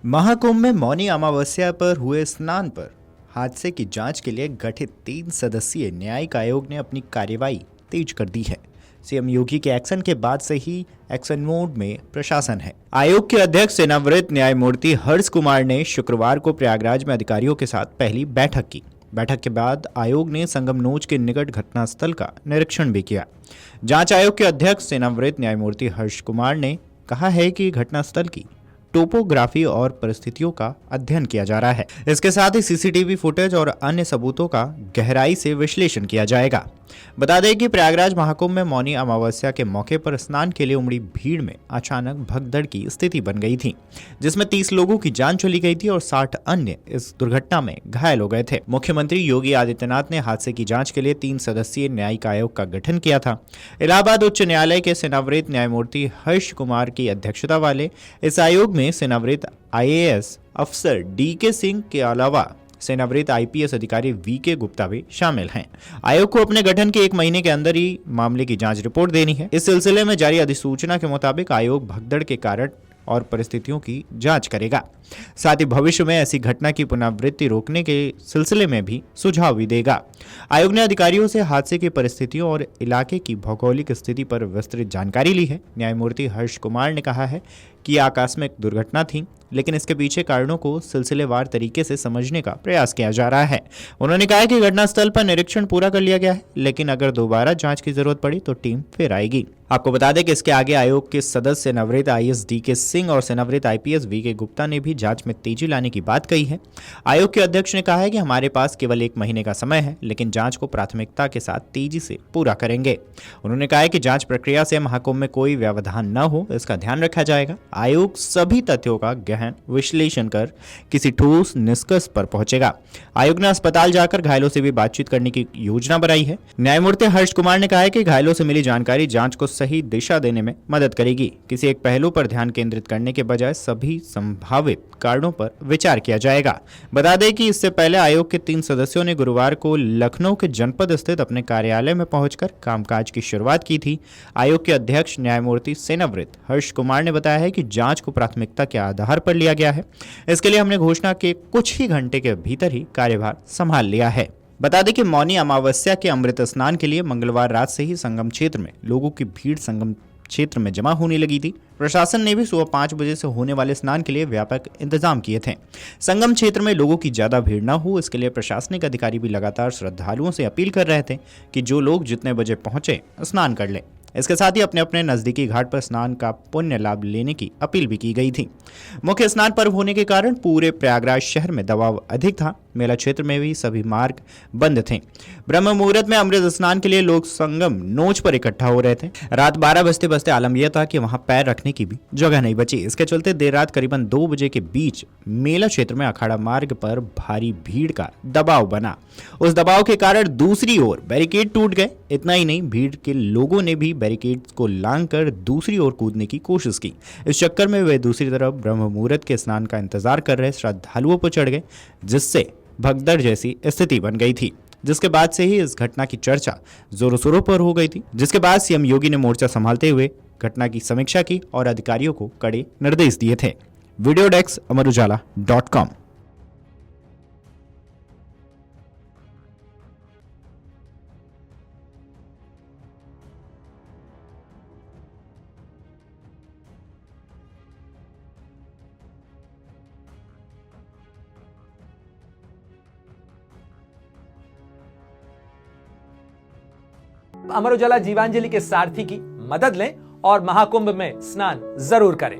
महाकुंभ में मौनी अमावस्या पर हुए स्नान पर हादसे की जांच के लिए गठित 3 सदस्यीय न्यायिक आयोग ने अपनी कार्यवाही तेज कर दी है। सीएम योगी के एक्शन के बाद से ही एक्शन मोड में प्रशासन है। आयोग के अध्यक्ष सेनावृत न्यायमूर्ति हर्ष कुमार ने शुक्रवार को प्रयागराज में अधिकारियों के साथ पहली बैठक की। बैठक के बाद आयोग ने संगमनोज के निकट घटनास्थल का निरीक्षण भी किया। जांच आयोग के अध्यक्ष सेनावृत न्यायमूर्ति हर्ष कुमार ने कहा है कि घटनास्थल की टोपोग्राफी और परिस्थितियों का अध्ययन किया जा रहा है। इसके साथ ही सीसीटीवी फुटेज और अन्य सबूतों का गहराई से विश्लेषण किया जाएगा। बता दें कि प्रयागराज महाकुंभ में मौनी अमावस्या के मौके पर स्नान के लिए उमड़ी भीड़ में अचानक भगदड़ की स्थिति बन गई थी, जिसमें 30 लोगों की जान चली गई थी और 60 अन्य इस दुर्घटना में घायल हो गए थे। मुख्यमंत्री योगी आदित्यनाथ ने हादसे की जांच के लिए 3 सदस्यीय न्यायिक आयोग का गठन किया था। इलाहाबाद उच्च न्यायालय के सेनावृत न्यायमूर्ति हर्ष कुमार की अध्यक्षता वाले इस आयोग में सेनावृत आईएएस अफसर डीके सिंह के अलावा सेनावृत आईपीएस अधिकारी वीके गुप्ता भी शामिल हैं। आयोग को अपने गठन के 1 महीने के अंदर ही मामले की जांच रिपोर्ट देनी है। इस सिलसिले में जारी अधिसूचना के मुताबिक आयोग भगदड़ के कारण और परिस्थितियों की जांच करेगा। साथ ही भविष्य में ऐसी घटना की पुनरावृत्ति रोकने के सिलसिले में भी सुझाव भी देगा। आयोग ने अधिकारियों से हादसे की परिस्थितियों और इलाके की भौगोलिक स्थिति पर विस्तृत जानकारी ली है। न्यायमूर्ति हर्ष कुमार ने कहा है कि यह आकस्मिक दुर्घटना थी, लेकिन इसके पीछे कारणों को सिलसिलेवार तरीके से समझने का प्रयास किया जा रहा है। उन्होंने कहा कि घटनास्थल पर निरीक्षण पूरा कर लिया गया है, लेकिन अगर दोबारा जांच की जरूरत पड़ी तो टीम फिर आएगी। आपको बता दें कि इसके आगे आयोग के सदस्य सेनावृत आईएएस डीके सिंह और सेनावृत आईपीएस वीके गुप्ता ने भी जांच में तेजी लाने की बात कही है। आयोग के अध्यक्ष ने कहा है कि हमारे पास केवल 1 महीने का समय है, लेकिन जांच को प्राथमिकता के साथ तेजी से पूरा करेंगे। उन्होंने कहा है कि जांच प्रक्रिया से महाकुंभ में कोई व्यवधान न हो, इसका ध्यान रखा जाएगा। आयोग सभी तथ्यों का गहन विश्लेषण कर किसी ठोस निष्कर्ष पर पहुंचेगा। आयोग ने अस्पताल जाकर घायलों से भी बातचीत करने की योजना बनाई है। न्यायमूर्ति हर्ष कुमार ने कहा है कि घायलों से मिली जानकारी जांच को सही दिशा देने में मदद करेगी। किसी एक पहलू पर ध्यान केंद्रित करने के बजाय सभी संभावित कारणों पर विचार किया जाएगा। बता दें कि इससे पहले आयोग के 3 सदस्यों ने गुरुवार को लखनऊ के जनपद स्थित अपने कार्यालय में पहुंचकर कामकाज की शुरुआत की थी। आयोग के अध्यक्ष न्यायमूर्ति सेनावृत हर्ष कुमार ने बताया है कि जांच को प्राथमिकता के आधार पर लिया गया है। इसके लिए हमने घोषणा के कुछ ही घंटे के भीतर ही कार्यभार संभाल लिया है। बता दें कि मौनी अमावस्या के अमृत स्नान के लिए मंगलवार रात से ही संगम क्षेत्र में लोगों की भीड़ संगम क्षेत्र में जमा होने लगी थी। प्रशासन ने भी सुबह 5 बजे से होने वाले स्नान के लिए व्यापक इंतजाम किए थे। संगम क्षेत्र में लोगों की ज्यादा भीड़ न हो, इसके लिए प्रशासनिक अधिकारी भी लगातार श्रद्धालुओं से अपील कर रहे थे कि जो लोग जितने बजे पहुंचे स्नान कर लें। इसके साथ ही अपने अपने नजदीकी घाट पर स्नान का पुण्य लाभ लेने की अपील भी की गई थी। मुख्य स्नान पर्व होने के कारण पूरे प्रयागराज शहर में दबाव अधिक था। मेला क्षेत्र में भी सभी मार्ग बंद थे। ब्रह्म मुहूर्त में अमृत स्नान के लिए लोग संगम नोच पर इकट्ठा हो रहे थे। रात 12 बजते बजते आलम यह था कि वहां पैर रखने की भी जगह नहीं बची। इसके चलते देर रात करीबन 2 बजे के बीच मेला क्षेत्र में अखाड़ा मार्ग पर भारी भीड़ का दबाव बना। उस दबाव के कारण दूसरी ओर बैरिकेड टूट गए। इतना ही नहीं, भीड़ के लोगों ने भी बैरिकेड को लांघकर दूसरी ओर कूदने की कोशिश की। इस चक्कर में वे दूसरी तरफ ब्रह्म मुहूर्त के स्नान का इंतजार कर रहे श्रद्धालुओं पर चढ़ गए, जिससे भगदड़ जैसी स्थिति बन गई थी। जिसके बाद से ही इस घटना की चर्चा जोरों शोरों पर हो गई थी। जिसके बाद सीएम योगी ने मोर्चा संभालते हुए घटना की समीक्षा की और अधिकारियों को कड़े निर्देश दिए थे। Video desk amarujala.com। Amar Ujala Jeevanjali के सारथी की मदद लें और महाकुंभ में स्नान जरूर करें।